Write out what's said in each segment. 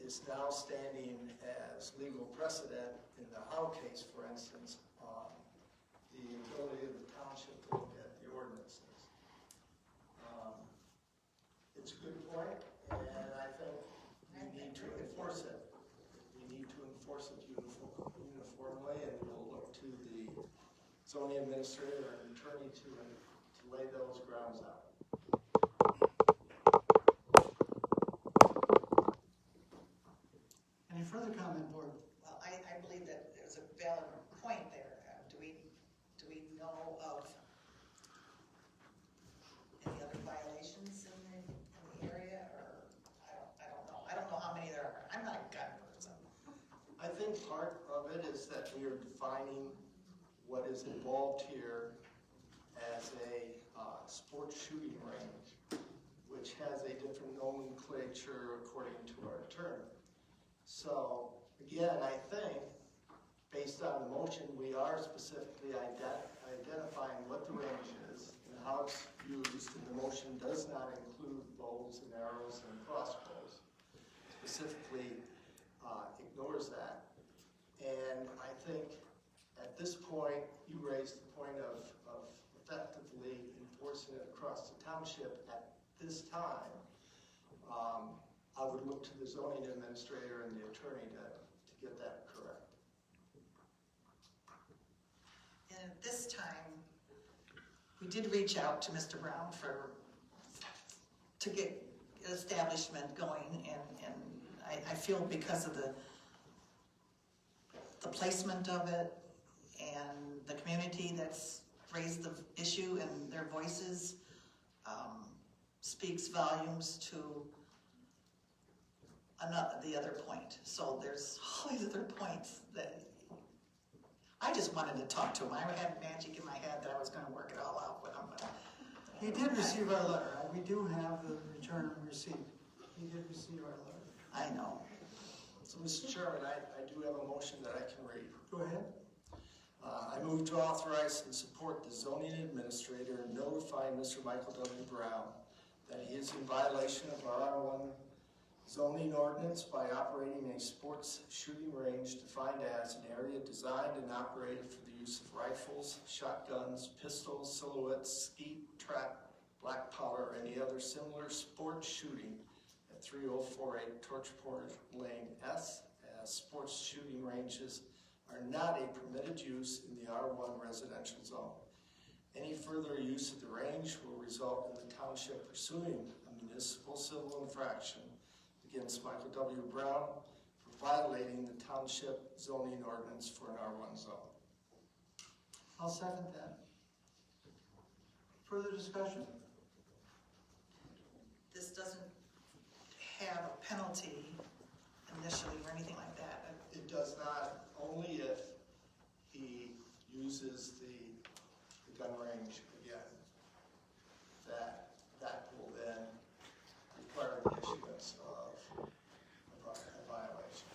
is now standing as legal precedent in the Howe case, for instance, on the ability of the township to look at the ordinances. It's a good point, and I think we need to enforce it. We need to enforce it uniformly, and we'll look to the zoning administrator and attorney to lay those grounds out. Any further comment, board? Well, I believe that there's a valid point there. Do we know of any other violations in the area, or I don't know. I don't know how many there are. I'm not a gun person. I think part of it is that we are defining what is involved here as a sports shooting range, which has a different nomenclature according to our attorney. So again, I think based on the motion, we are specifically identifying what the range is and how it's used, and the motion does not include bows and arrows and crossbows. Specifically ignores that. And I think at this point, you raised the point of effectively enforcing it across the township at this time. I would look to the zoning administrator and the attorney to get that correct. And at this time, we did reach out to Mr. Brown to get establishment going, and I feel because of the placement of it and the community that's raised the issue and their voices speaks volumes to the other point. So there's all these other points that I just wanted to talk to him. I had magic in my head that I was going to work it all out with him. But He did receive our letter. We do have the return receipt. He did receive our letter. I know. So, Mr. Chairman, I do have a motion that I can read. Go ahead. I move to authorize and support the zoning administrator notifying Mr. Michael W. Brown that he is in violation of our R1 zoning ordinance by operating a sports shooting range defined as an area designed and operated for the use of rifles, shotguns, pistols, silhouettes, skeet, trap, black powder, or any other similar sports shooting at 3048 Torchport Lane S, as sports shooting ranges are not a permitted use in the R1 residential zone. Any further use of the range will result in the township pursuing a municipal civil infraction against Michael W. Brown for violating the township zoning ordinance for an R1 zone. I'll second that. Further discussion? This doesn't have a penalty initially or anything like that. It does not, only if he uses the gun range again. That will then require the issuance of a violation.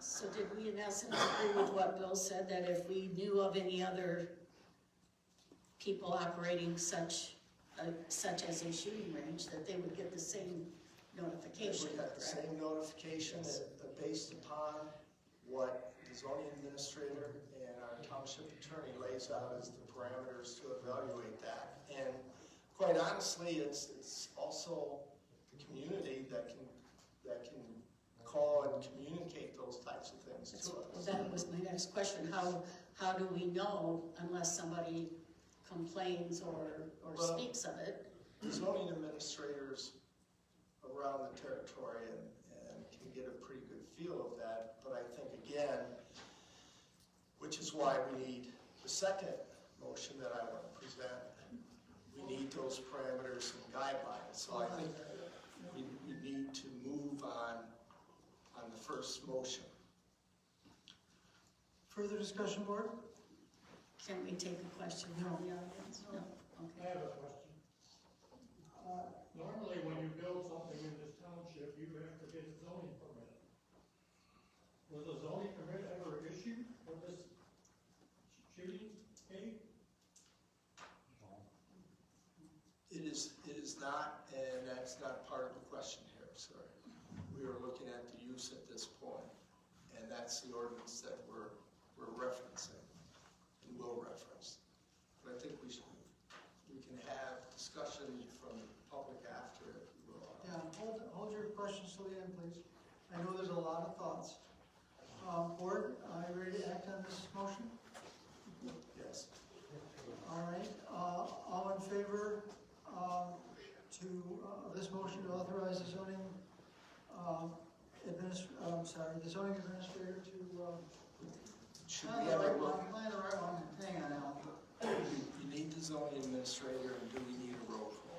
So did we in essence agree with what Bill said, that if we knew of any other people operating such as a shooting range, that they would get the same notification? We got the same notification based upon what the zoning administrator and our township attorney lays out as the parameters to evaluate that. And quite honestly, it's also the community that can call and communicate those types of things to us. Well, that was my next question. How do we know unless somebody complains or speaks of it? The zoning administrators around the territory and can get a pretty good feel of that. But I think, again, which is why we need the second motion that I want to present. We need those parameters and guidelines. So I think we need to move on the first motion. Further discussion, board? Can we take a question from the audience? No? I Okay. have a question. Normally, when you build something in this township, you have to get a zoning permit. Was a zoning permit ever issued for this shooting game? It is not, and that's not part of the question that's the ordinance that we're referencing and will reference. But I think we can have discussion from the public after it. Yeah, hold your questions till the end, please. I know there's a lot of thoughts. Board, are you ready to act on this motion? Yes. All right, all in favor to this motion to authorize the zoning the zoning administrator to. Should we have a roll? I'm playing the right one. Hang on, Alan. You need the zoning administrator, and do we need a roll call?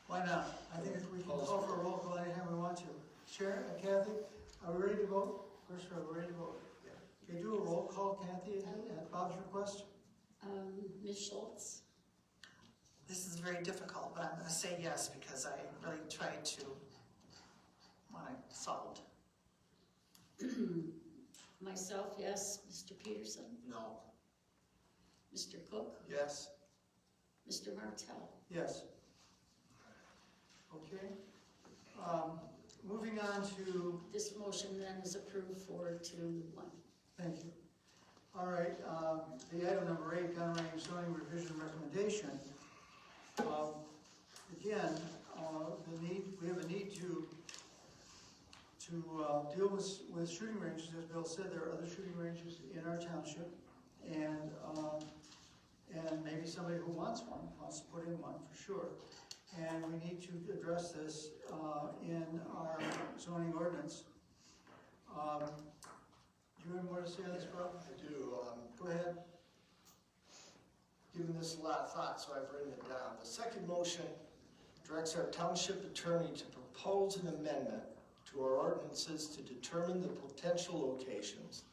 Why not? I think we can call for a roll call anytime we want to. Chair, Kathy, are we ready to vote? First, are we ready to vote? Yeah. Can you do a roll call, Kathy, at Bob's request? Ms. Schultz, This is very difficult, but I'm gonna say yes because I really tried to want it solved. myself, yes. Mr. Peterson, No. Mr. Cook, Yes? Mr. Martell. Yes. Okay. Moving on to, This motion then is approved 4-1. thank you. All right, the item number 8, gun range zoning revision recommendation. Again, we have a need to deal with shooting ranges. As Bill said, there are other shooting ranges in our township, and maybe somebody who wants to put in one for sure. And we need to address this in our zoning ordinance. Do you have more to say on this, Bob? I do. Go ahead. Given this a lot of thought, so I've written it down. The second motion directs our township attorney to propose an amendment to our ordinances to determine the potential locations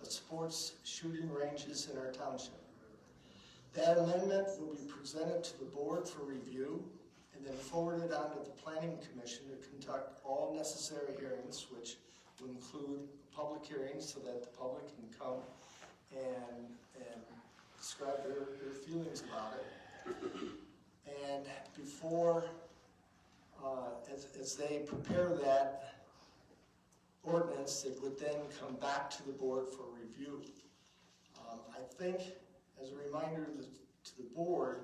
of sports shooting ranges in our township. That amendment will be presented to the board for review and then forwarded on to the planning commission to conduct all necessary hearings, which will include public hearings so that the public can come and describe their feelings about it. And before, as they prepare that ordinance, it would then come back to the board for review. I think, as a reminder to the board,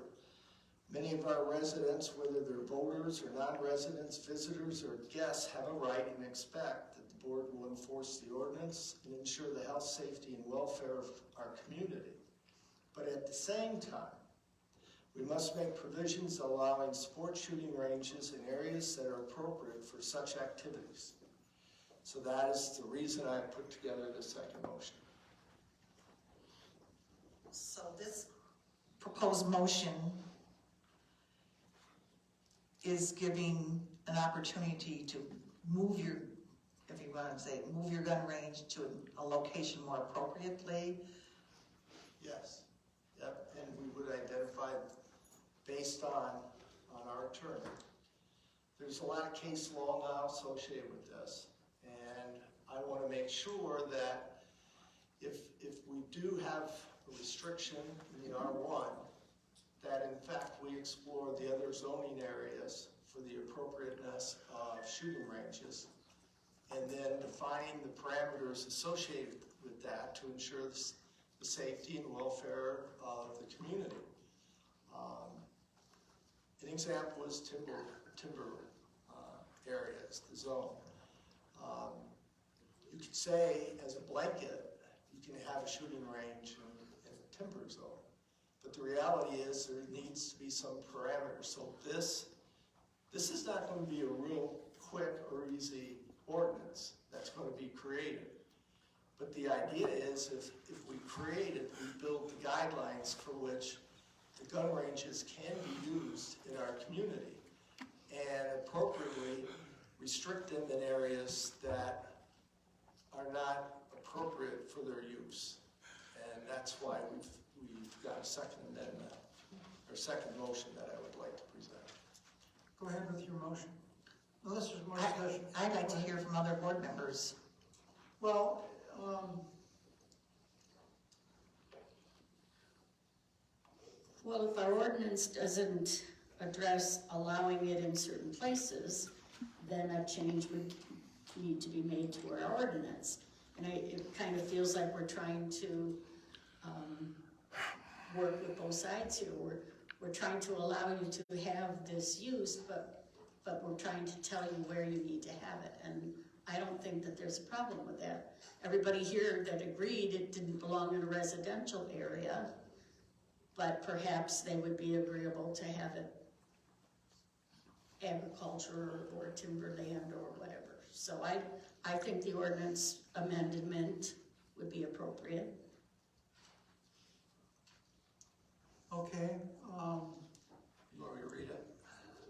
many of our residents, whether they're voters or non-residents, visitors or guests, have a right and expect that the board will enforce the ordinance and ensure the health, safety, and welfare of our community. But at the same time, we must make provisions allowing sport shooting ranges in areas that are appropriate for such activities. So that is the reason I put together the second motion. So this proposed motion is giving an opportunity to move your, if you want to say, move your gun range to a location more appropriately. Yes. Yep, and we would identify based on our attorney. There's a lot of case law now associated with this, and I want to make sure that if we do have a restriction in the R1, that in fact we explore the other zoning areas for the appropriateness of shooting ranges, and then defining the parameters associated with that to ensure the safety and welfare of the community. An example is timber areas, the zone. You could say, as a blanket, you can have a shooting range in a timber zone. But the reality is there needs to be some parameters. So this is not going to be a real quick or easy ordinance that's going to be created. But the idea is if we create it, we build the guidelines for which the gun ranges can be used in our community and appropriately restrict them in areas that are not appropriate for their use. And that's why we've got a second amendment, or second motion that I would like to present. Go ahead with your motion. Unless there's more discussion. I'd like to hear from other board members. Well, Well, if our ordinance doesn't address allowing it in certain places, then a change would need to be made to our ordinance. And it kind of feels like we're trying to, work with both sides here. We're trying to allow you to have this use, but we're trying to tell you where you need to have it. And I don't think that there's a problem with that. Everybody here that agreed it didn't belong in a residential area, but perhaps they would be agreeable to have it agriculture or timberland or whatever. So I think the ordinance amendment would be appropriate. Okay, You want me to read it?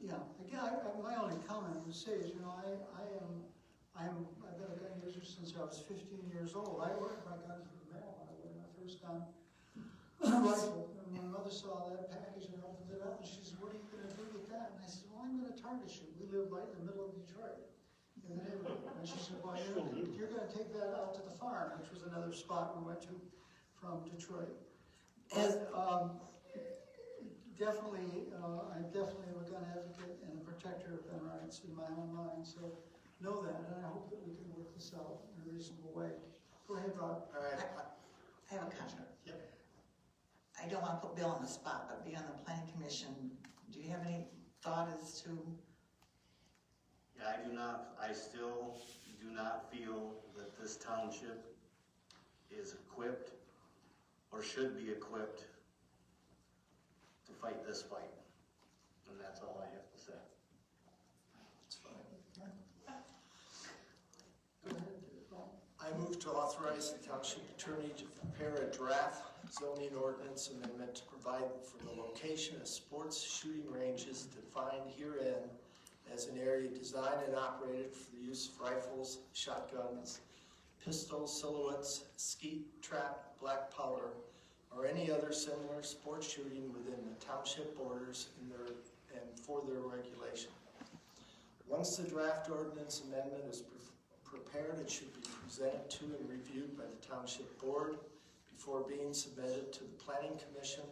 yeah, again, my only comment would say is, I've been a gun user since I was 15 years old. I ordered my guns from the mail when I first gun rifle. And my mother saw that package and opened it up, and she said, "What are you gonna do with that?" And I said, "Well, I'm gonna target shoot. We live right in the middle of Detroit, in the neighborhood." And she said, "Well, you're gonna take that out to the farm," which was another spot we went to from Detroit. Definitely, I definitely am a gun advocate and a protector of gun rights in my own mind, so know that, and I hope that we can work this out in a reasonable way. Go ahead, Rob. All right. I have a comment. Yep. I don't want to put Bill on the spot, but being on the planning commission, do you have any thought as to? Yeah, I still do not feel that this township is equipped or should be equipped to fight this fight. And that's all I have to say. That's fine. I move to authorize the township attorney to prepare a draft zoning ordinance amendment to provide for the location of sports shooting ranges defined herein as an area designed and operated for the use of rifles, shotguns, pistols, silhouettes, skeet, trap, black powder, or any other similar sports shooting within the township borders and for their regulation. Once the draft ordinance amendment is prepared, it should be presented to and reviewed by the township board before being submitted to the planning commission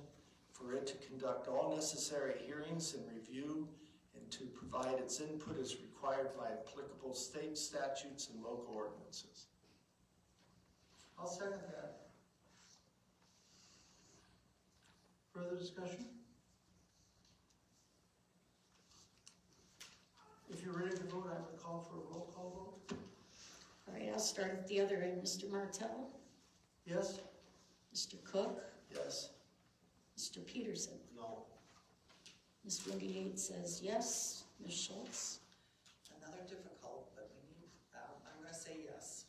for it to conduct all necessary hearings and review and to provide its input as required by applicable state statutes and local ordinances. I'll second that. Further discussion? If you're ready to vote, I would call for a roll call vote. All right, I'll start at the other end. Mr. Martell, Yes? Mr. Cook, Yes? Mr. Peterson. No. Ms. Wendy Yates says yes. Ms. Schultz? Another difficult, but we need, I'm gonna say yes.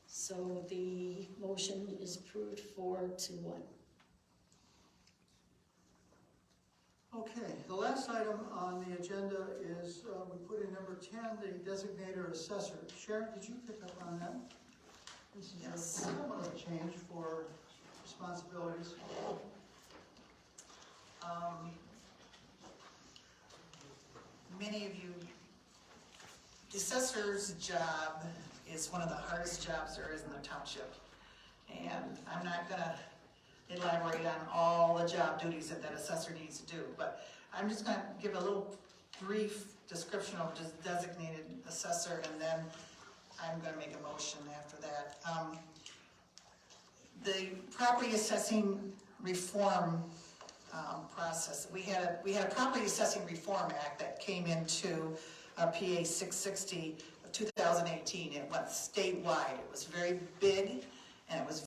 So the motion is approved 4-1. Okay, the last item on the agenda is, we put in number 10, the designator assessor. Sharon, did you pick up on that? This is Yes. somewhat of a change for responsibilities. Many of you, the assessor's job is one of the hardest jobs there is in the township. And I'm not gonna elaborate on all the job duties that assessor needs to do, but I'm just gonna give a little brief description of just designated assessor, and then I'm gonna make a motion after that. The property assessing reform process, we had a property assessing reform act that came into PA 660 of 2018. It went statewide. It was very big, and it was